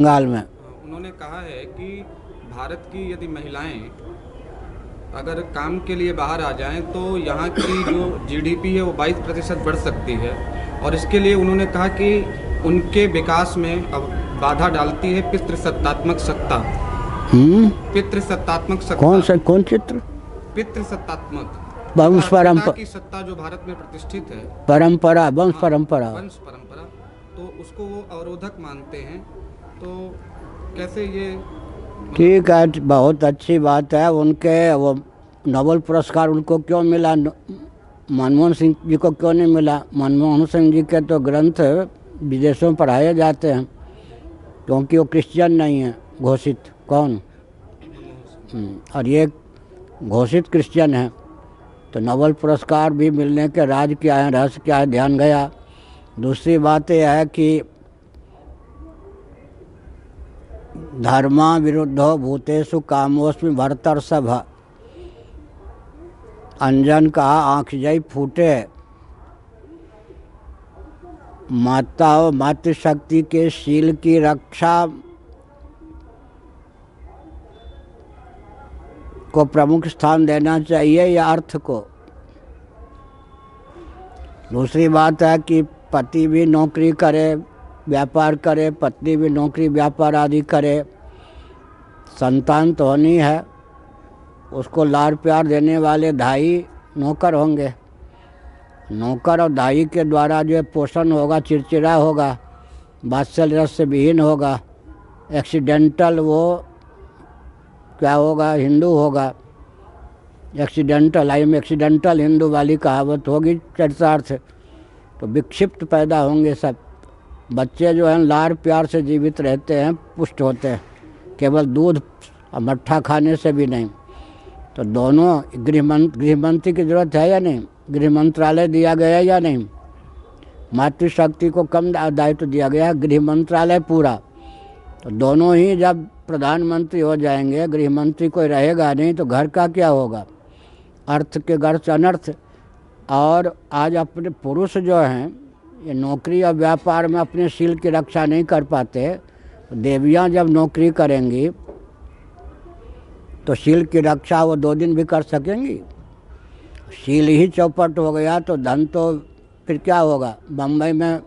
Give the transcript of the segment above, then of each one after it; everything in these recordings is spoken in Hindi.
बंगाल में। उन्होंने कहा है कि भारत की यदि महिलाएं अगर काम के लिए बाहर आ जाएं तो यहाँ की जो जीडीपी है वो 22% बढ़ सकती है। और इसके लिए उन्होंने कहा कि उनके विकास में अब बाधा डालती है पितृसत्तात्मक सत्ता। हम्म। पितृसत्तात्मक कौन सत्ता। सा कौन चित्र? पितृसत्तात्मक वंश पिता परंपरा। की सत्ता जो भारत में प्रतिष्ठित है। परंपरा, वंश हाँ, परंपरा। वंश परंपरा। तो उसको वो अवरोधक मानते हैं। तो कैसे ये मतलब। ठीक है, बहुत अच्छी बात है। उनके वो नोबेल पुरस्कार उनको क्यों मिला, मनमोहन सिंह जी को क्यों नहीं मिला? मनमोहन सिंह जी के तो ग्रंथ विदेशों में पढ़ाए जाते हैं, क्योंकि वो क्रिश्चियन नहीं है घोषित। कौन? और ये घोषित क्रिश्चियन है। तो नोबेल पुरस्कार भी मिलने के राज क्या है, रहस्य क्या है, ध्यान गया। दूसरी बात यह है कि धर्मा विरुद्धो भूतेषु कामोस्मि भर्तर्षभ। अंजन कहा आँख जई फूटे। माता और मातृशक्ति के शील की रक्षा को प्रमुख स्थान देना चाहिए या अर्थ को? दूसरी बात है कि पति भी नौकरी करे, व्यापार करे, पत्नी भी नौकरी व्यापार आदि करे, संतान तो होनी है, उसको लाड़ प्यार देने वाले धाई नौकर होंगे। नौकर और दाई के द्वारा जो है पोषण होगा, चिड़चिड़ा होगा, वात्सल्य रस से विहीन होगा, एक्सीडेंटल वो क्या होगा, हिंदू होगा। Accidental, I am accidental Hindu वाली कहावत होगी चरितार्थ। तो विक्षिप्त पैदा होंगे सब बच्चे जो हैं, लाड़ प्यार से जीवित रहते हैं, पुष्ट होते हैं, केवल दूध और मट्ठा खाने से भी नहीं। तो दोनों गृहमंत्री की जरूरत है या नहीं? गृह मंत्रालय दिया गया या नहीं? मातृशक्ति को कम दायित्व दिया गया है, गृह मंत्रालय पूरा। तो दोनों ही जब प्रधानमंत्री हो जाएंगे, गृह मंत्री कोई रहेगा नहीं, तो घर का क्या होगा? अर्थ के घर से अनर्थ। और आज अपने पुरुष जो हैं, ये नौकरी और व्यापार में अपने शील की रक्षा नहीं कर पाते। देवियां जब नौकरी करेंगी तो शील की रक्षा वो 2 दिन भी कर सकेंगी? शील ही चौपट हो गया तो धन तो फिर क्या होगा? बम्बई में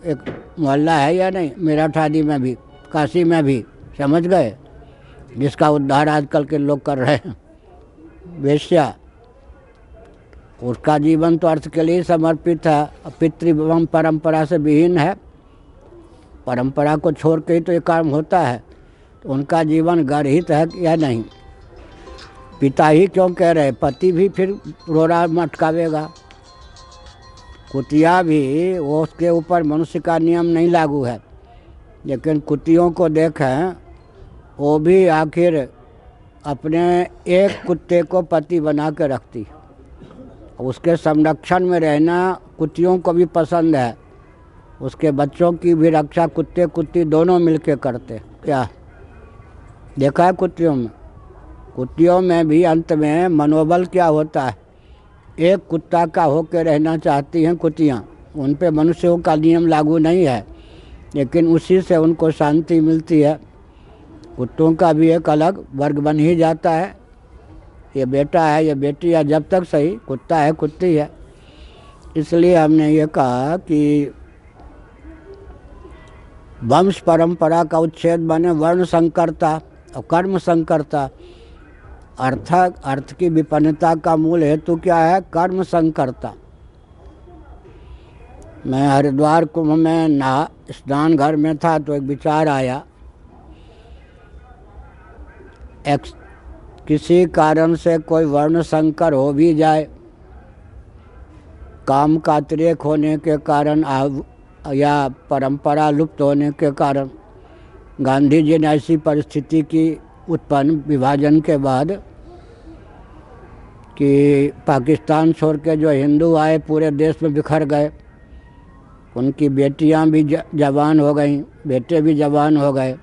एक मोहल्ला है या नहीं, मेरठ आदि में भी, काशी में भी, समझ गए, जिसका उद्धार आजकल के लोग कर रहे हैं। वेश्या, उसका जीवन तो अर्थ के लिए समर्पित है, पितृ एवं परंपरा से विहीन है। परंपरा को छोड़ के ही तो ये काम होता है। तो उनका जीवन गर्हित है या नहीं? पिता ही क्यों कह रहे, पति भी फिर रोरा मटकावेगा। कुतिया भी, वो उसके ऊपर मनुष्य का नियम नहीं लागू है, लेकिन कुतियों को देखें, वो भी आखिर अपने एक कुत्ते को पति बना के रखती। उसके संरक्षण में रहना कुतियों को भी पसंद है। उसके बच्चों की भी रक्षा कुत्ते कुत्ती दोनों मिलके करते। क्या देखा है कुत्तियों में? कुत्तियों में भी अंत में मनोबल क्या होता है? एक कुत्ता का होकर रहना चाहती हैं कुतियाँ। उन पे मनुष्यों का नियम लागू नहीं है, लेकिन उसी से उनको शांति मिलती है। कुत्तों का भी एक अलग वर्ग बन ही जाता है, ये बेटा है, ये बेटी है, जब तक सही कुत्ता है कुत्ती है। इसलिए हमने ये कहा कि वंश परंपरा का उच्छेद बने वर्ण संकरता और कर्म संकरता। अर्थ की विपन्नता का मूल हेतु क्या है? कर्म संकरता। मैं हरिद्वार कुंभ में स्नान घर में था तो एक विचार आया, किसी कारण से कोई वर्ण संकर हो भी जाए, काम का अतिरेक होने के कारण या परंपरा लुप्त होने के कारण, गांधी जी ने ऐसी परिस्थिति की उत्पन्न विभाजन के बाद कि पाकिस्तान छोड़ के जो हिंदू आए पूरे देश में बिखर गए। उनकी बेटियां भी जवान हो गईं, बेटे भी जवान हो गए,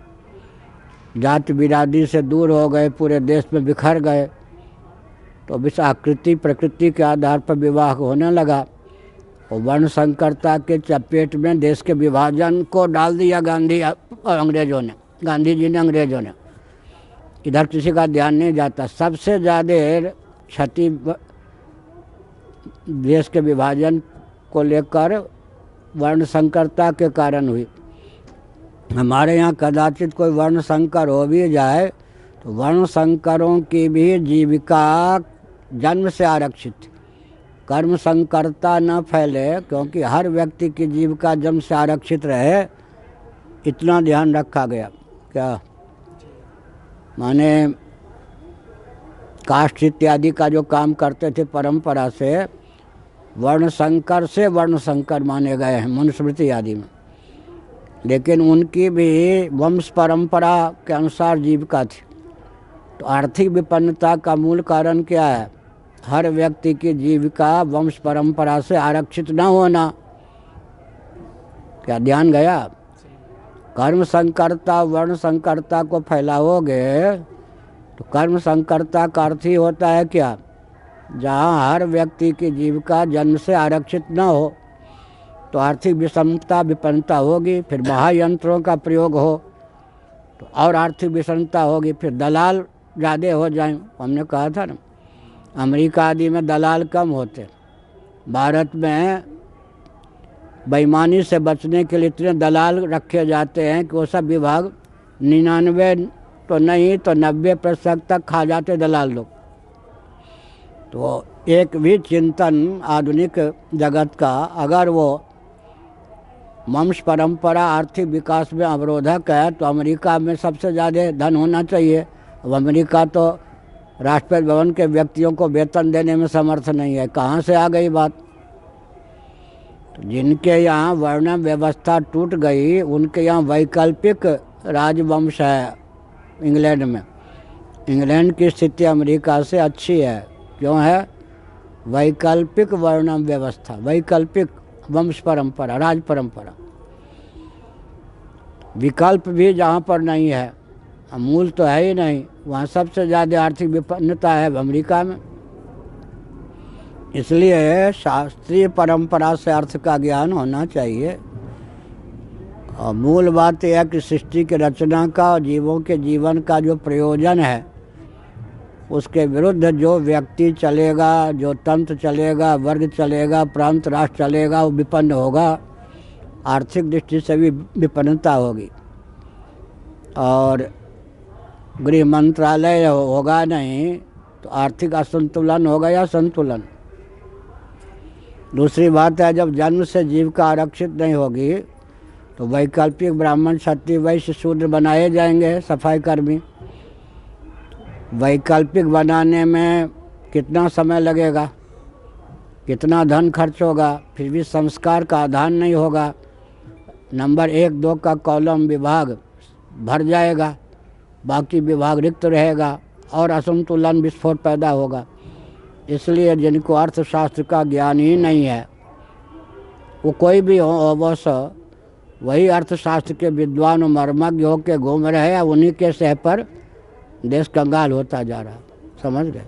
जात बिरादरी से दूर हो गए, पूरे देश में बिखर गए। तो विष आकृति प्रकृति के आधार पर विवाह होने लगा और वर्ण संकरता के चपेट में देश के विभाजन को डाल दिया गांधी और अंग्रेजों ने। गांधी जी ने, अंग्रेजों ने। इधर किसी का ध्यान नहीं जाता। सबसे ज़्यादा क्षति देश के विभाजन को लेकर वर्ण संकरता के कारण हुई। हमारे यहाँ कदाचित कोई वर्ण संकर हो भी जाए तो वर्ण संकरों की भी जीविका जन्म से आरक्षित थी। कर्म संकरता न फैले, क्योंकि हर व्यक्ति की जीविका जन्म से आरक्षित रहे, इतना ध्यान रखा गया। क्या माने कास्ट इत्यादि का जो काम करते थे परंपरा से, वर्ण संकर से वर्ण संकर माने गए हैं मनुस्मृति आदि में, लेकिन उनकी भी वंश परंपरा के अनुसार जीविका थी। तो आर्थिक विपन्नता का मूल कारण क्या है? हर व्यक्ति की जीविका वंश परंपरा से आरक्षित न होना। क्या ध्यान गया? कर्म संकरता वर्ण संकरता को फैलाओगे तो कर्म संकरता का अर्थ ही होता है क्या? जहाँ हर व्यक्ति की जीविका जन्म से आरक्षित न हो तो आर्थिक विषमता विपन्नता होगी, फिर महायंत्रों का प्रयोग हो तो और आर्थिक विषमता होगी, फिर दलाल ज़्यादा हो जाएं। हमने कहा था ना, अमेरिका आदि में दलाल कम होते, भारत में बेईमानी से बचने के लिए इतने दलाल रखे जाते हैं कि वो सब विभाग 99 तो नहीं तो 90% तक खा जाते दलाल लोग। तो एक भी चिंतन आधुनिक जगत का अगर वो वंश परंपरा आर्थिक विकास में अवरोधक है तो अमेरिका में सबसे ज़्यादा धन होना चाहिए। अब अमेरिका तो राष्ट्रपति भवन के व्यक्तियों को वेतन देने में समर्थ नहीं है, कहाँ से आ गई बात? तो जिनके यहाँ वर्ण व्यवस्था टूट गई उनके यहाँ वैकल्पिक राजवंश है। इंग्लैंड में, इंग्लैंड की स्थिति अमेरिका से अच्छी है। क्यों है? वैकल्पिक वर्ण व्यवस्था, वैकल्पिक वंश परंपरा, राज परंपरा। विकल्प भी जहाँ पर नहीं है, मूल तो है ही नहीं, वहाँ सबसे ज़्यादा आर्थिक विपन्नता है अमेरिका में। इसलिए शास्त्रीय परंपरा से अर्थ का ज्ञान होना चाहिए। और मूल बात यह है कि सृष्टि की रचना का और जीवों के जीवन का जो प्रयोजन है उसके विरुद्ध जो व्यक्ति चलेगा, जो तंत्र चलेगा, वर्ग चलेगा, प्रांत राष्ट्र चलेगा, वो विपन्न होगा, आर्थिक दृष्टि से भी विपन्नता होगी। और गृह मंत्रालय होगा नहीं तो आर्थिक असंतुलन होगा या संतुलन। दूसरी बात है, जब जन्म से जीविका आरक्षित नहीं होगी तो वैकल्पिक ब्राह्मण क्षत्रिय वैश्य शूद्र बनाए जाएंगे सफाई कर्मी। वैकल्पिक बनाने में कितना समय लगेगा, कितना धन खर्च होगा, फिर भी संस्कार का आधान नहीं होगा। नंबर 1-2 का कॉलम विभाग भर जाएगा, बाकी विभाग रिक्त रहेगा और असंतुलन विस्फोट पैदा होगा। इसलिए जिनको अर्थशास्त्र का ज्ञान ही नहीं है, वो कोई भी हो अवश्य वही अर्थशास्त्र के विद्वान और मर्मज्ञ होकर घूम रहे हैं, उन्हीं के सह पर देश कंगाल होता जा रहा। समझ गए?